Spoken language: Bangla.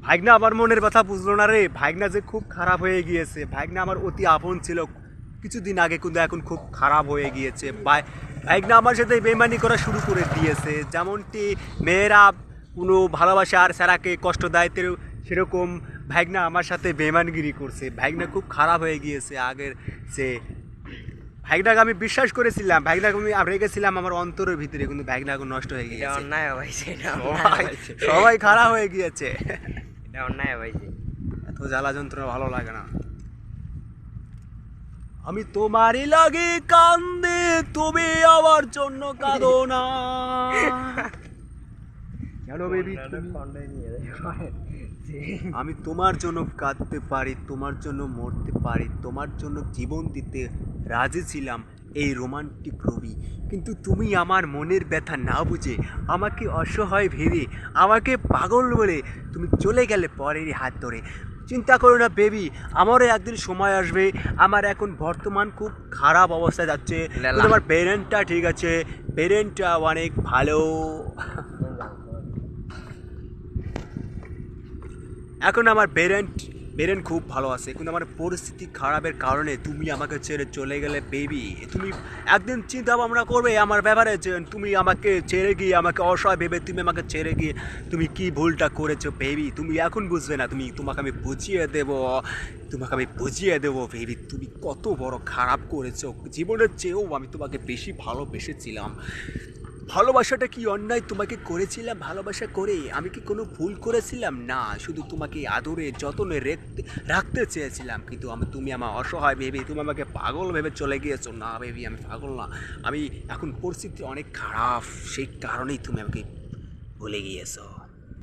ভাগনা আমার মনের কথা বুঝলো না রে। ভাগনা যে খুব খারাপ হয়ে গিয়েছে। ভাগনা আমার অতি আপন ছিল কিছুদিন আগে, কিন্তু এখন খুব খারাপ হয়ে গিয়েছে। ভাগনা আমার সাথে বেইমানি করা শুরু করে দিয়েছে। যেমনটি মেয়েরা কোনো ভালোবাসার স্যারাকে কষ্ট দেয়, সেরকম ভাগনা আমার সাথে বেইমানগিরি করছে। ভাগনা খুব খারাপ হয়ে গিয়েছে আগের সে। ভাগনাকে আমি বিশ্বাস করেছিলাম, ভাগনাকে আমি রেখেছিলাম আমার অন্তরের ভিতরে, কিন্তু ভাগনা এখন নষ্ট হয়ে গিয়েছে। অন্যায় হয়েছে, সবাই খারাপ হয়ে গিয়েছে। এটা অন্যায় হয়েছে। এত জ্বালা যন্ত্রণা ভালো লাগে না। আমি তোমারই লাগি কান্দে, তুমি আমার জন্য কাঁদো না। কেন বেবি? আমি তোমার জন্য কাঁদতে পারি, তোমার জন্য মরতে পারি, তোমার জন্য জীবন দিতে রাজি ছিলাম এই রোমান্টিক রবি। কিন্তু তুমি আমার মনের ব্যথা না বুঝে, আমাকে অসহায় ভেবে, আমাকে পাগল বলে তুমি চলে গেলে পরেরই হাত ধরে। চিন্তা করো না বেবি, আমারও একদিন সময় আসবে। আমার এখন বর্তমান খুব খারাপ অবস্থায় যাচ্ছে, কিন্তু আমার পেরেন্টটা ঠিক আছে, পেরেন্টটা অনেক ভালো। এখন আমার বেরেন খুব ভালো আছে, কিন্তু আমার পরিস্থিতি খারাপের কারণে তুমি আমাকে ছেড়ে চলে গেলে বেবি। তুমি একদিন চিন্তা ভাবনা করবে আমার ব্যাপারে যে তুমি আমাকে ছেড়ে গিয়ে, আমাকে অসহায় ভেবে তুমি আমাকে ছেড়ে গিয়ে তুমি কি ভুলটা করেছো বেবি। তুমি এখন বুঝবে না, তোমাকে আমি বুঝিয়ে দেবো বেবি, তুমি কত বড় খারাপ করেছো। জীবনের চেয়েও আমি তোমাকে বেশি ভালোবেসেছিলাম। ভালোবাসাটা কি অন্যায় তোমাকে করেছিলাম? ভালোবাসা করে আমি কি কোনো ভুল করেছিলাম? না, শুধু তোমাকে আদরে যত্নে রাখতে চেয়েছিলাম, কিন্তু তুমি আমার অসহায় ভেবে তুমি আমাকে পাগল ভেবে চলে গিয়েছো। না বেবি, আমি পাগল না। আমি এখন পরিস্থিতি অনেক খারাপ, সেই কারণেই তুমি আমাকে ভুলে গিয়েছো।